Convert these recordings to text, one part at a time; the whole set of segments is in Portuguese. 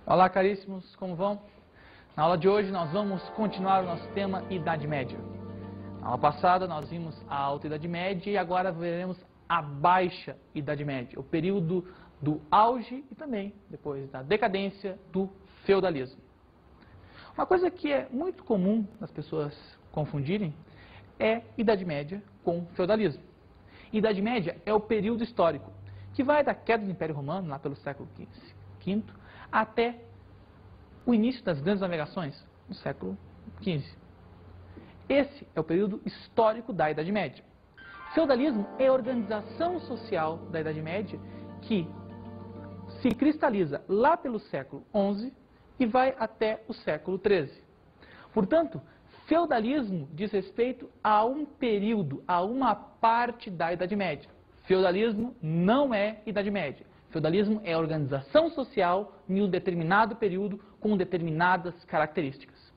Olá, caríssimos, como vão? Na aula de hoje nós vamos continuar o nosso tema Idade Média. Na aula passada nós vimos a Alta Idade Média e agora veremos a Baixa Idade Média, o período do auge e também, depois da decadência, do feudalismo. Uma coisa que é muito comum as pessoas confundirem é Idade Média com feudalismo. Idade Média é o período histórico que vai da queda do Império Romano, lá pelo século V, até o início das grandes navegações, no século XV. Esse é o período histórico da Idade Média. Feudalismo é a organização social da Idade Média que se cristaliza lá pelo século XI e vai até o século XIII. Portanto, feudalismo diz respeito a um período, a uma parte da Idade Média. Feudalismo não é Idade Média. Feudalismo é a organização social em um determinado período com determinadas características.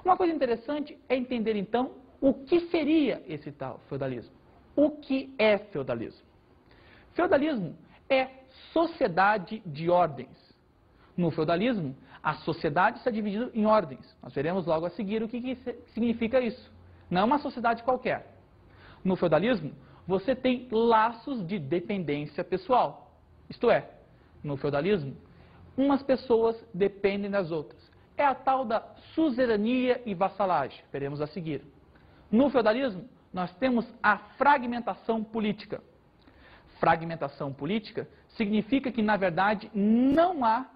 Uma coisa interessante é entender, então, o que seria esse tal feudalismo. O que é feudalismo? Feudalismo é sociedade de ordens. No feudalismo, a sociedade está dividida em ordens. Nós veremos logo a seguir o que significa isso. Não é uma sociedade qualquer. No feudalismo, você tem laços de dependência pessoal. Isto é, no feudalismo, umas pessoas dependem das outras. É a tal da suzerania e vassalagem, veremos a seguir. No feudalismo, nós temos a fragmentação política. Fragmentação política significa que, na verdade, não há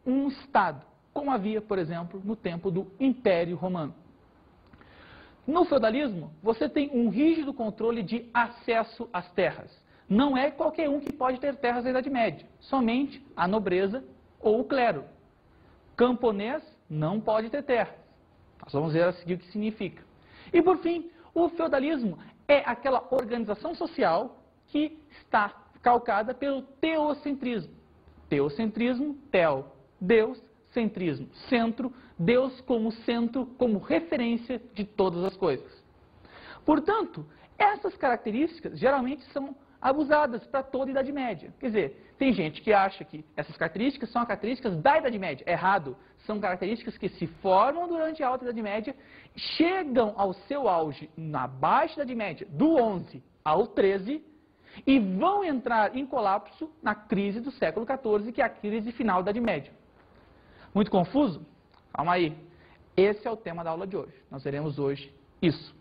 um Estado, como havia, por exemplo, no tempo do Império Romano. No feudalismo, você tem um rígido controle de acesso às terras. Não é qualquer um que pode ter terras na Idade Média, somente a nobreza ou o clero. Camponês não pode ter terras. Nós vamos ver a seguir o que significa. E, por fim, o feudalismo é aquela organização social que está calcada pelo teocentrismo. Teocentrismo, teo, Deus, centrismo, centro, Deus como centro, como referência de todas as coisas. Portanto, essas características geralmente são abusadas para toda a Idade Média. Quer dizer, tem gente que acha que essas características são características da Idade Média. Errado. São características que se formam durante a Alta Idade Média, chegam ao seu auge na Baixa Idade Média, do 11 ao 13, e vão entrar em colapso na crise do século XIV, que é a crise final da Idade Média. Muito confuso? Calma aí. Esse é o tema da aula de hoje. Nós veremos hoje isso.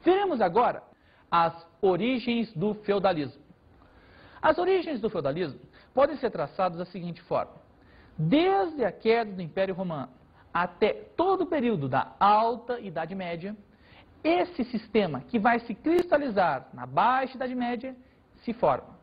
Veremos agora as origens do feudalismo. As origens do feudalismo podem ser traçadas da seguinte forma. Desde a queda do Império Romano até todo o período da Alta Idade Média, esse sistema que vai se cristalizar na Baixa Idade Média se forma.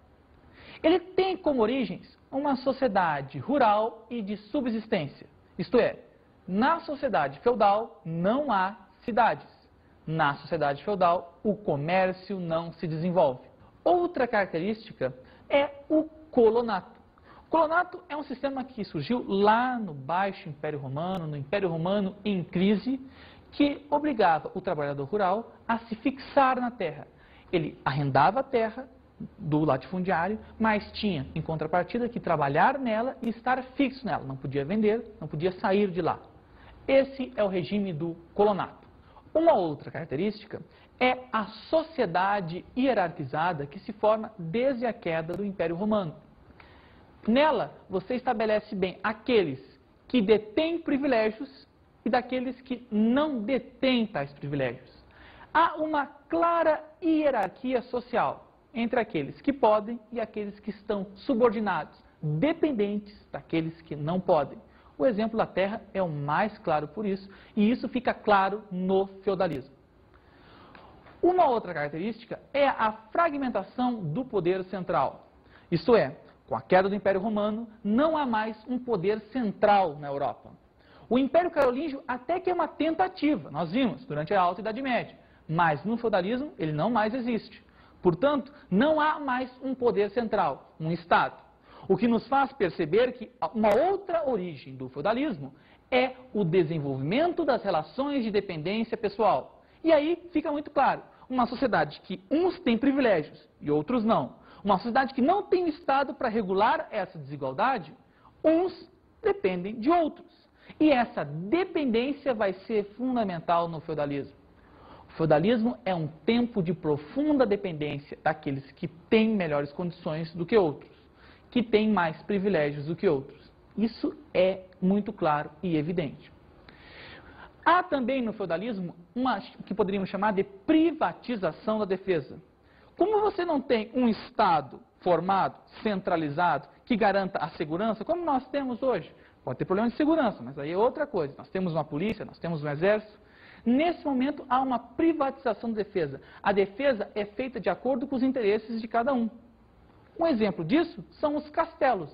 Ele tem como origens uma sociedade rural e de subsistência. Isto é, na sociedade feudal não há cidades. Na sociedade feudal, o comércio não se desenvolve. Outra característica é o colonato. O colonato é um sistema que surgiu lá no Baixo Império Romano, no Império Romano em crise, que obrigava o trabalhador rural a se fixar na terra. Ele arrendava a terra do latifundiário, mas tinha, em contrapartida, que trabalhar nela e estar fixo nela. Não podia vender, não podia sair de lá. Esse é o regime do colonato. Uma outra característica é a sociedade hierarquizada que se forma desde a queda do Império Romano. Nela, você estabelece bem aqueles que detêm privilégios e daqueles que não detêm tais privilégios. Há uma clara hierarquia social entre aqueles que podem e aqueles que estão subordinados, dependentes daqueles que não podem. O exemplo da terra é o mais claro por isso, e isso fica claro no feudalismo. Uma outra característica é a fragmentação do poder central. Isto é, com a queda do Império Romano, não há mais um poder central na Europa. O Império Carolíngio até que é uma tentativa, nós vimos, durante a Alta Idade Média, mas no feudalismo ele não mais existe. Portanto, não há mais um poder central, um Estado. O que nos faz perceber que uma outra origem do feudalismo é o desenvolvimento das relações de dependência pessoal. E aí fica muito claro, uma sociedade que uns têm privilégios e outros não. Uma sociedade que não tem Estado para regular essa desigualdade, Uns dependem de outros. E essa dependência vai ser fundamental no feudalismo. O feudalismo é um tempo de profunda dependência daqueles que têm melhores condições do que outros, que têm mais privilégios do que outros. Isso é muito claro e evidente. Há também no feudalismo uma que poderíamos chamar de privatização da defesa. Como você não tem um Estado formado, centralizado, que garanta a segurança, como nós temos hoje, pode ter problema de segurança, mas aí é outra coisa. Nós temos uma polícia, nós temos um exército. Nesse momento há uma privatização da defesa. A defesa é feita de acordo com os interesses de cada um. Um exemplo disso são os castelos.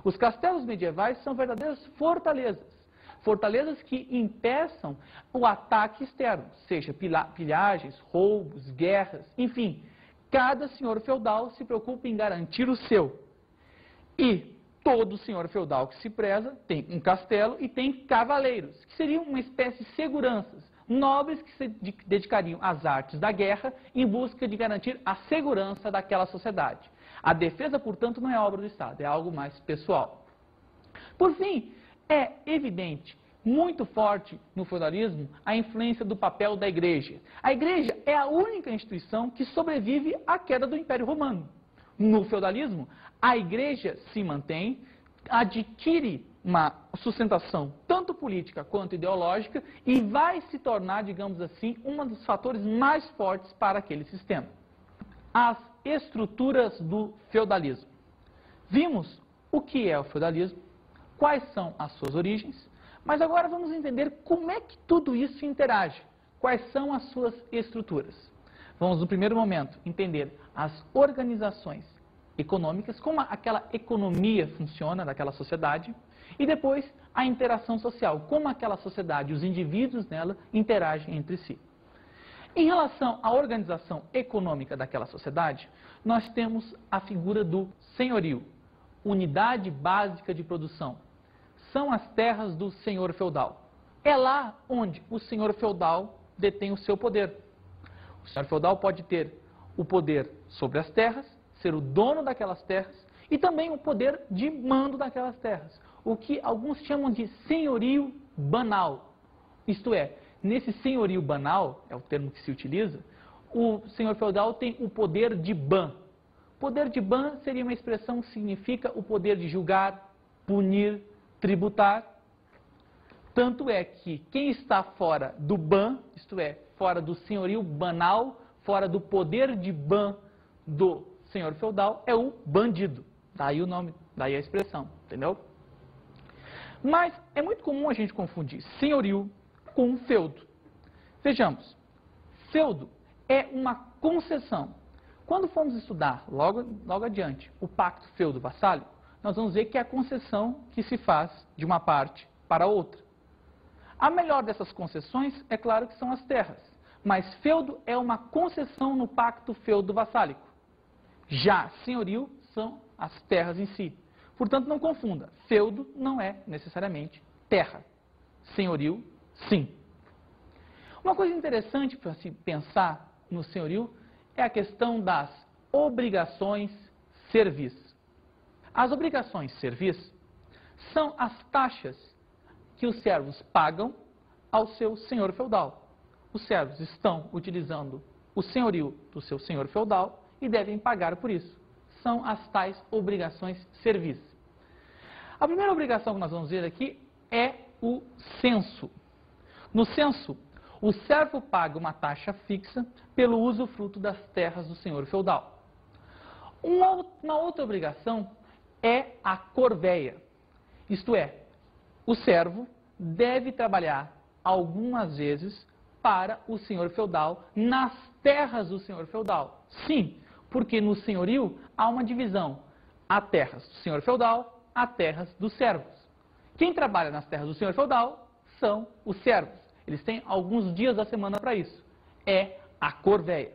Os castelos medievais são verdadeiras fortalezas. Fortalezas que impeçam o ataque externo, seja pilhagens, roubos, guerras, enfim. Cada senhor feudal se preocupa em garantir o seu. E todo senhor feudal que se preza tem um castelo e tem cavaleiros, que seriam uma espécie de seguranças, nobres que se dedicariam às artes da guerra em busca de garantir a segurança daquela sociedade. A defesa, portanto, não é obra do Estado, é algo mais pessoal. Por fim, é evidente, muito forte no feudalismo, a influência do papel da igreja. A igreja é a única instituição que sobrevive à queda do Império Romano. No feudalismo, a igreja se mantém, adquire uma sustentação tanto política quanto ideológica e vai se tornar, digamos assim, um dos fatores mais fortes para aquele sistema. As estruturas do feudalismo. Vimos o que é o feudalismo, quais são as suas origens, mas agora vamos entender como é que tudo isso interage, quais são as suas estruturas. Vamos, no primeiro momento, entender as organizações econômicas, como aquela economia funciona daquela sociedade, e depois a interação social, como aquela sociedade, os indivíduos nela, interagem entre si. Em relação à organização econômica daquela sociedade, nós temos a figura do senhorio, unidade básica de produção. São as terras do senhor feudal. É lá onde o senhor feudal detém o seu poder. O senhor feudal pode ter o poder sobre as terras, ser o dono daquelas terras e também o poder de mando daquelas terras. O que alguns chamam de senhorio banal. Isto é, nesse senhorio banal, é o termo que se utiliza, o senhor feudal tem o poder de ban. Poder de ban seria uma expressão que significa o poder de julgar, punir, tributar. Tanto é que quem está fora do ban, isto é, fora do senhorio banal, fora do poder de ban do senhor feudal, é o bandido. Daí o nome, daí a expressão, entendeu? Mas é muito comum a gente confundir senhorio com feudo. Vejamos, feudo é uma concessão. Quando formos estudar, logo adiante, o pacto feudo-vassálico, nós vamos ver que é a concessão que se faz de uma parte para outra. A melhor dessas concessões, é claro que são as terras, mas feudo é uma concessão no pacto feudo-vassálico. Já senhorio são as terras em si. Portanto, não confunda, feudo não é necessariamente terra. Senhorio, sim. Uma coisa interessante para se pensar no senhorio é a questão das obrigações servis. As obrigações servis são as taxas que os servos pagam ao seu senhor feudal. Os servos estão utilizando o senhorio do seu senhor feudal e devem pagar por isso. São as tais obrigações servis. A primeira obrigação que nós vamos ver aqui é o censo. No censo, o servo paga uma taxa fixa pelo usufruto das terras do senhor feudal. Uma outra obrigação é a corvéia. Isto é, o servo deve trabalhar algumas vezes para o senhor feudal nas terras do senhor feudal. Sim, porque no senhorio há uma divisão. Há terras do senhor feudal, há terras dos servos. Quem trabalha nas terras do senhor feudal são os servos. Eles têm alguns dias da semana para isso. É a corvéia.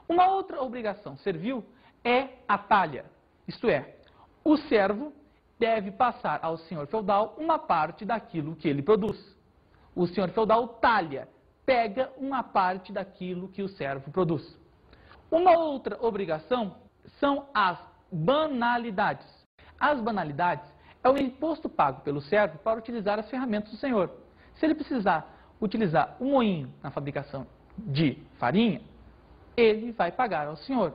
Uma outra obrigação servil é a talha. Isto é, o servo deve passar ao senhor feudal uma parte daquilo que ele produz. O senhor feudal talha, pega uma parte daquilo que o servo produz. Uma outra obrigação são as banalidades. As banalidades é o imposto pago pelo servo para utilizar as ferramentas do senhor. Se ele precisar utilizar um moinho na fabricação de farinha, ele vai pagar ao senhor.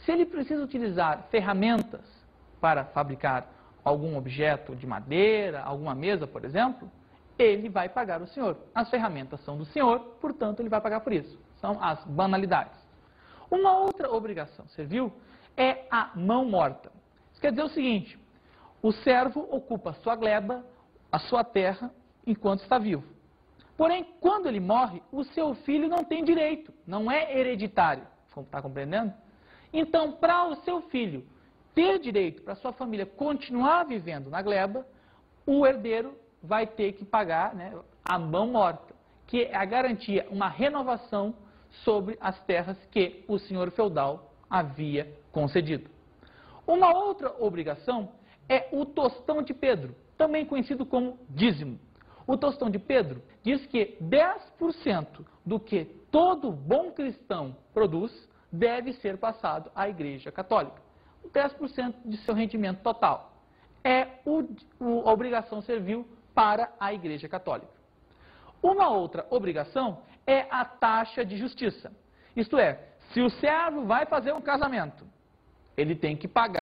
Se ele precisa utilizar ferramentas para fabricar algum objeto de madeira, alguma mesa, por exemplo, ele vai pagar o senhor. As ferramentas são do senhor, portanto, ele vai pagar por isso. São as banalidades. Uma outra obrigação servil é a mão morta. Isso quer dizer o seguinte: o servo ocupa a sua gleba, a sua terra, enquanto está vivo. Porém, quando ele morre, o seu filho não tem direito, não é hereditário. Está compreendendo? Então, para o seu filho ter direito, para a sua família continuar vivendo na gleba, o herdeiro vai ter que pagar, né, a mão morta, que é a garantia, uma renovação sobre as terras que o senhor feudal havia concedido. Uma outra obrigação é o tostão de Pedro, também conhecido como dízimo. O tostão de Pedro diz que 10% do que todo bom cristão produz deve ser passado à Igreja Católica. 10% de seu rendimento total é a obrigação servil para a Igreja Católica. Uma outra obrigação é a taxa de justiça. Isto é, se o servo vai fazer um casamento, ele tem que pagar